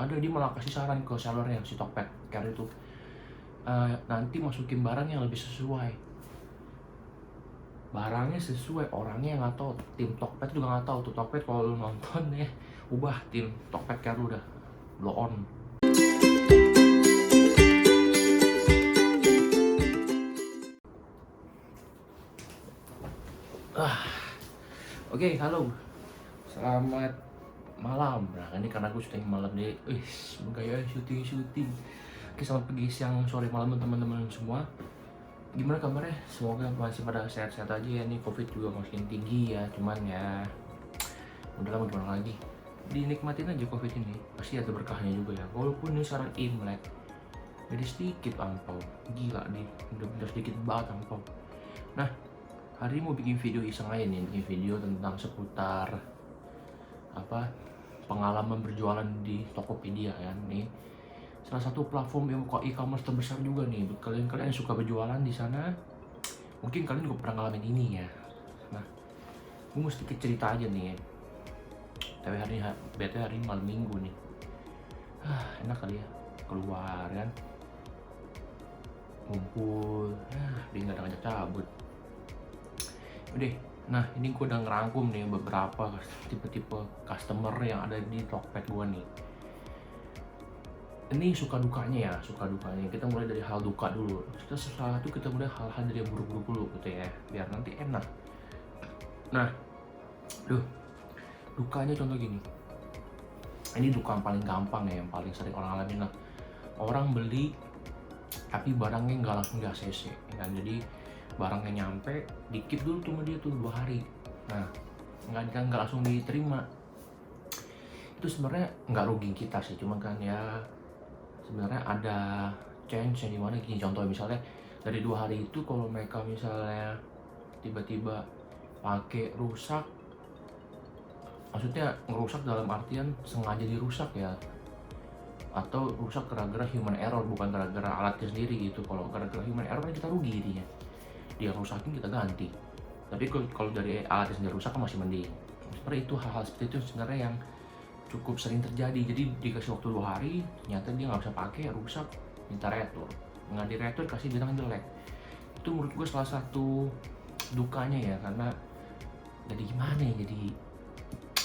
ada dia malah kasih saran ke sellernya si Tokped Care itu, nanti masukin barang yang lebih sesuai. Barangnya sesuai, orangnya nggak tahu, tim Tokped juga nggak tahu tuh. Tokped kalau lu nonton ya, ubah tim Tokped Care lu udah blow on. Oke, halo, selamat malam. Nah ini karena gue syuting malam nih, gaya syuting. Oke, selamat pagi, siang, sore, malam teman-teman semua. Gimana kabarnya? Semoga masih pada sehat-sehat aja ya. Nih Covid juga makin tinggi ya, cuman ya udah lama gimana lagi. Dinikmatin aja Covid ini, pasti ada berkahnya juga ya. Walaupun ini sekarang Imlek, jadi sedikit angpau, gila nih, bener-bener sedikit banget angpau. Nah, hari ini mau bikin video iseng aja nih, bikin video tentang seputar pengalaman berjualan di Tokopedia ya. Nih salah satu platform yang buka e-commerce terbesar juga nih. Buat kalian yang suka berjualan di sana, mungkin kalian juga pernah ngalamin ini ya. Nah, gue mau sedikit cerita aja nih. Tapi hari ini malam minggu nih. Enak kali ya keluar kan, ngumpul, dia nggak ada ngajak cabut. Udah, nah ini gue udah ngerangkum nih beberapa tipe-tipe customer yang ada di Tokped gue nih. Ini suka dukanya. Kita mulai dari hal duka dulu. Kita mulai hal-hal dari yang buruk-buruk dulu gitu ya, biar nanti enak. Nah, dukanya contoh gini. Ini duka yang paling gampang ya, yang paling sering orang alamin lah. Orang beli tapi barangnya nggak langsung di ACC kan. Jadi barangnya nyampe, dikit dulu tuh sama dia tuh 2 hari. Nah, nggak langsung diterima. Itu sebenarnya nggak rugi kita sih, cuma kan ya sebenarnya ada change yang dimana gini. Contoh misalnya dari 2 hari itu kalau mereka misalnya tiba-tiba pakai rusak, maksudnya ngerusak dalam artian sengaja dirusak ya, atau rusak gara-gara human error, bukan gara-gara alatnya sendiri gitu. Kalau gara-gara human error kan kita rugi jadinya, dia rusakin kita ganti. Tapi kalau dari alatnya sendiri rusak kan masih mending. Sebenarnya itu hal-hal seperti itu sebenarnya yang cukup sering terjadi. Jadi dikasih waktu 2 hari, ternyata dia nggak bisa pakai, rusak, minta retur. Nggak di retur, kasih bilang jelek. Itu menurut gue salah satu dukanya ya, karena jadi gimana ya, jadi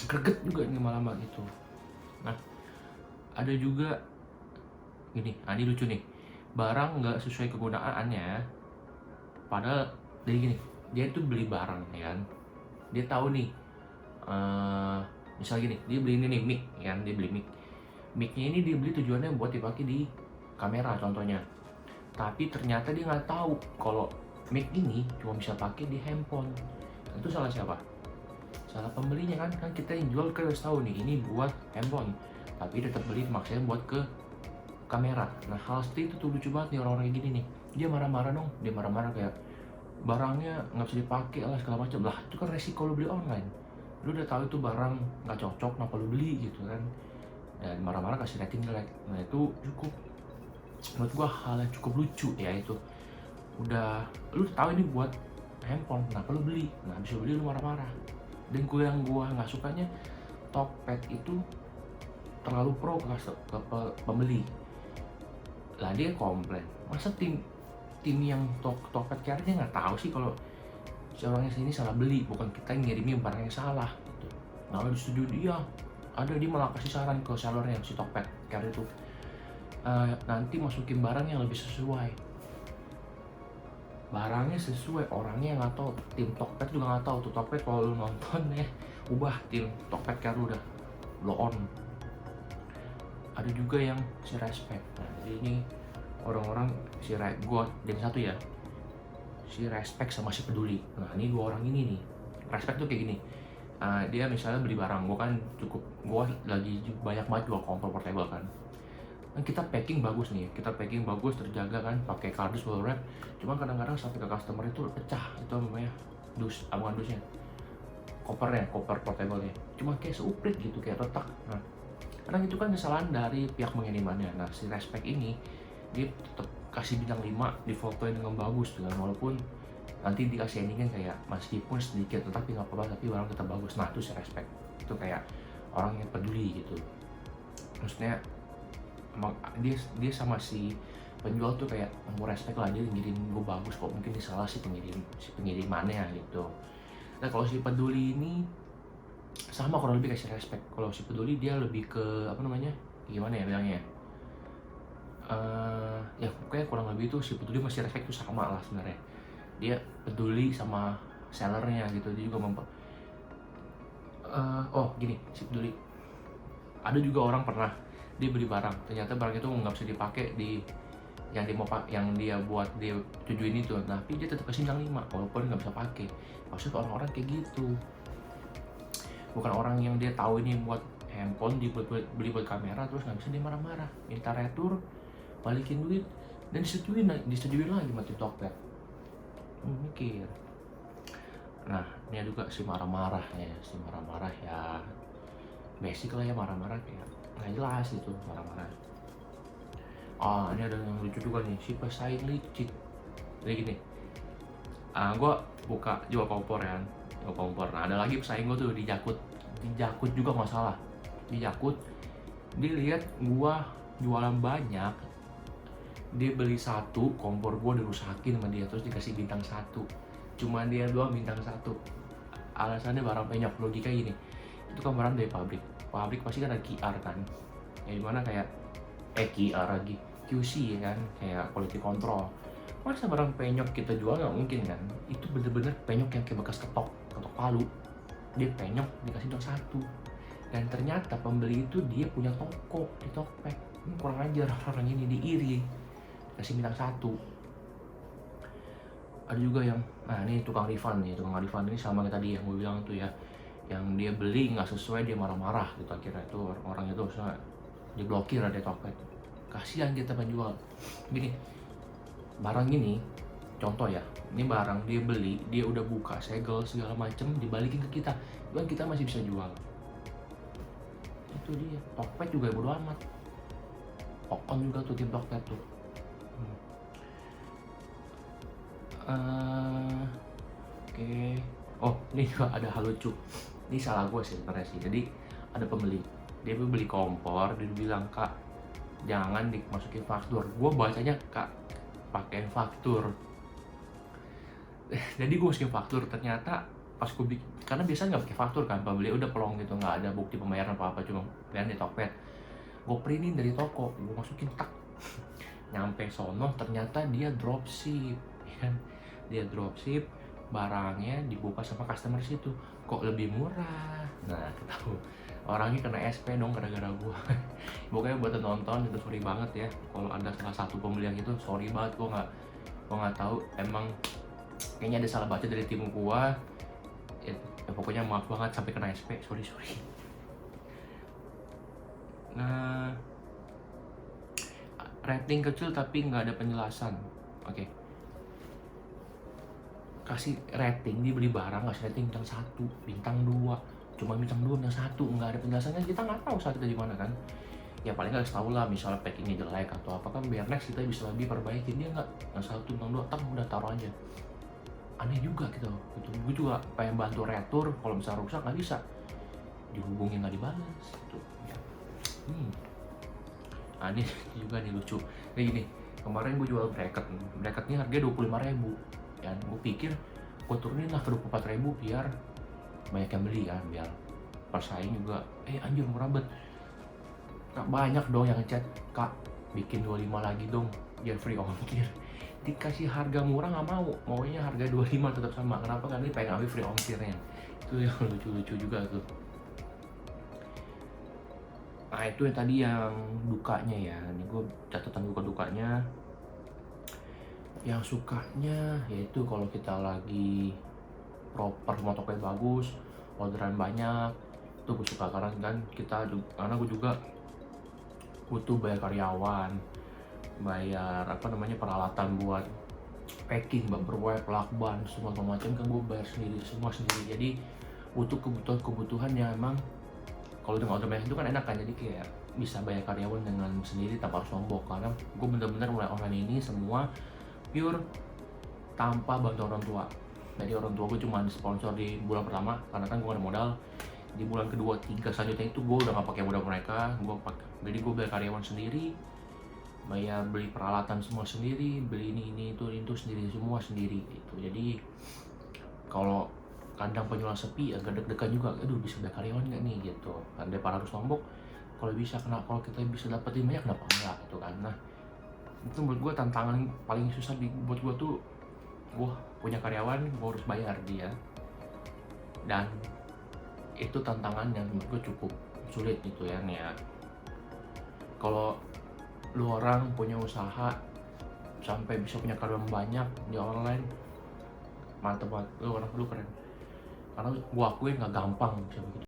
greget juga nih lama-lama gitu. Nah, ada juga gini, ini lucu nih, barang nggak sesuai kegunaannya. Padahal dari gini, dia tuh beli barang ya kan, dia tahu nih, misal gini, dia beli ini nih mic ya kan, dia beli micnya ini dia beli tujuannya buat dipakai di kamera contohnya. Tapi ternyata dia nggak tahu kalau mic ini cuma bisa pakai di handphone. Itu salah siapa? Salah pembelinya kan. Kita yang jual kan harus tahu nih ini buat handphone, tapi tetap beli maksudnya buat ke kamera. Nah, hal seperti itu tuh lucu banget nih orang-orang kayak gini nih. Dia marah-marah dong, dia marah-marah kayak barangnya nggak bisa dipakai lah segala macam. Lah itu kan resiko lo beli online. Lu udah tahu itu barang nggak cocok, kenapa lu beli gitu kan? Dan marah-marah kasih rating jelek. Nah itu cukup, menurut gua hal yang cukup lucu ya itu. Udah lu tahu ini buat handphone, kenapa lu beli? Nah habis lu beli lu marah-marah. Dan yang gua nggak sukanya, Tokped itu terlalu pro ke pembeli. Lah dia komplain, masa tim yang Tokped Care dia nggak tahu sih kalau si orangnya sini salah beli, bukan kita yang ngirimnya barang yang salah gitu. Nah di studio dia malah kasih saran ke sellernya si Tokped Care itu, nanti masukin barang yang lebih sesuai. Barangnya sesuai, orangnya nggak tahu, tim Tokped juga nggak tahu tuh. Tokped kalau lu nonton ya, ubah tim Tokped Care lu udah blow on. Ada juga yang si respect. Nah jadi ini orang-orang gue dan satu ya, si respect sama si peduli. Nah ini 2 orang ini nih. Respect tuh kayak gini, dia misalnya beli barang, gue lagi banyak banget jual kompor portable kan. Kita packing bagus nih, terjaga kan, pakai kardus bubble wrap. Cuma kadang-kadang sampai ke customer itu pecah, itu namanya bukan dusnya, koper portable-nya cuma kayak seuprit gitu, kayak retak. Nah kadang itu kan kesalahan dari pihak pengirimannya. Nah si respect ini dia tetap kasih bintang 5, difotoin dengan bagus dengan, walaupun nanti dikasih endingnya kayak meskipun sedikit tetapi nggak apa-apa, tapi barang tetap bagus. Nah itu si respect, itu kayak orang yang peduli gitu. Maksudnya emang dia sama si penjual tuh kayak mau respect lah, dia ngirim gue bagus kok, mungkin dia salah si pengirimannya gitu. Nah kalau si Peduli ini sama kurang lebih kasih respect. Kalau si Peduli dia lebih ke apa namanya, gimana ya bilangnya, ya kayak kurang lebih tuh si Peduli masih respect tuh sama lah sebenarnya. Dia peduli sama sellernya gitu, dia juga oh gini, si Peduli ada juga orang pernah dia beli barang, ternyata barang itu nggak bisa dipakai di yang dia buat dia tujuin itu, tapi dia tetap kasih bintang 5 walaupun nggak bisa pakai. Maksud orang-orang kayak gitu, bukan orang yang dia tahu ini buat handphone beli buat kamera terus nggak bisa, dia marah-marah minta retur, balikin duit, dan disetujuin lagi sama Tokped. Mikir. Nah ini juga si marah-marah ya basic lah ya, marah-marah kayak nggak jelas gitu marah-marah. Ini ada yang lucu juga nih, si pesaing licik. Jadi gini, gue buka jual kompor ya, nah ada lagi pesaing gue tuh di Jakut juga nggak salah, di Jakut. Dia lihat gue jualan banyak, dia beli satu kompor gue dirusakin sama dia, terus dikasih bintang 1, cuma dia doang bintang 1. Alasannya barang penyok, logika gini, itu kan barang dari pabrik pasti kan ada QR kan, ya dimana kayak QR lagi QC ya kan, kayak quality control. Masa barang penyok kita jual nggak mungkin kan, itu bener-bener penyok yang kayak bekas ketok palu, dia penyok dikasih bintang 1. Dan ternyata pembeli itu dia punya toko di Tokped. Kurang ajar orang ini, diiri kasih bintang 1. Ada juga yang, nah ini tukang refund ini sama kayak tadi yang gue bilang tuh ya, yang dia beli nggak sesuai dia marah-marah gitu, akhirnya itu orang itu harusnya diblokir ada Tokped. Kasihan kita penjual. Gini, barang ini contoh ya, ini barang dia beli, dia udah buka segel segala macem, dibalikin ke kita, dan kita masih bisa jual. Itu dia, Tokped juga bodo amat. Okon juga tuh tim Tokped tuh. Oke. Oh, ini juga ada hal lucu. Ini salah gue sih sebenarnya sih. Jadi ada pembeli, dia beli kompor, dia bilang, "Kak, jangan dimasukin faktur." Gue bacanya, "Kak, pakai faktur." Jadi gue masukin faktur, ternyata pas gue bikin, karena biasanya nggak pakai faktur kan, pembeli udah pelong gitu, nggak ada bukti pembayaran apa-apa, cuma bayar di Tokped. Gue printin dari toko, gue masukin tak. Nyampe sono ternyata dia dropship, kan? Dia dropship, barangnya dibuka sama customer situ, kok lebih murah. Nah, tahu orangnya kena SP dong gara-gara gua. Pokoknya buat nonton itu sorry banget ya, kalau ada salah satu pembeli yang itu, sorry banget, gua nggak tahu, emang kayaknya ada salah baca dari tim gua. Ya, pokoknya maaf banget sampai kena SP, sorry. Nah, rating kecil tapi nggak ada penjelasan. Oke. Kasih rating, dia beli barang kasih rating bintang 1, bintang 2, cuma bintang 2, bintang 1, nggak ada penjelasannya, kita nggak tahu saat kita di mana kan. Ya paling nggak tahu lah, misalnya packingnya jelek atau apa kan, biar next kita bisa lebih perbaikin. Dia nggak, yang 1, bintang 2, udah taruh aja. Aneh juga gitu. Gue juga pengen bantu retur, kalau misalnya rusak nggak bisa, dihubungin nggak dibalas gitu ya. Ini juga nih lucu. Kayak gini, kemarin gue jual bracketnya harganya 25.000 ya, gue pikir gue turunin lah ke 24.000 biar banyak yang beli kan, biar persaing juga. Anjir murah banget. Nah, banyak dong yang ngechat, "Kak, bikin 25 lagi dong biar free ongkir." Dikasih harga murah nggak mau, maunya harga 25 tetap sama. Kenapa? Kan dia pengen ambil free ongkirnya. Itu yang lucu-lucu juga tuh. Nah itu yang tadi yang dukanya ya, ini gue catatan dukanya. Yang sukanya yaitu kalau kita lagi proper, Tokped bagus, orderan banyak, itu gue suka. Karena gue juga butuh bayar karyawan, bayar peralatan buat packing, bumper wrap, lakban, semua macam kan gue bayar semua sendiri. Jadi butuh kebutuhan yang emang kalau dengan order banyak itu kan enak kan, jadi kayak bisa bayar karyawan dengan sendiri tanpa harus nombok. Karena gue bener-bener mulai online ini semua pure tanpa bantu orang tua. Jadi orang tua gue cuma sponsor di bulan pertama, karena kan gue gak ada modal. di bulan kedua, tiga selanjutnya itu gue udah gak pakai modal mereka, jadi gue bayar karyawan sendiri, bayar beli peralatan semua sendiri, beli ini itu sendiri, semua sendiri gitu. Jadi kalau kadang penjual sepi agak deg-degan juga, aduh bisa bayar karyawan nggak nih gitu kan, daripada harus nombok. Kalau kita bisa dapetin banyak, kenapa enggak gitu kan. Nah itu menurut gue tantangan paling susah buat gue tuh, gue punya karyawan, gue harus bayar dia, dan itu tantangan yang menurut gue cukup sulit gitu ya. Kalau lu orang punya usaha sampai bisa punya karyawan banyak di online, mantep banget, lu keren, karena gua akuin nggak gampang bisa begitu.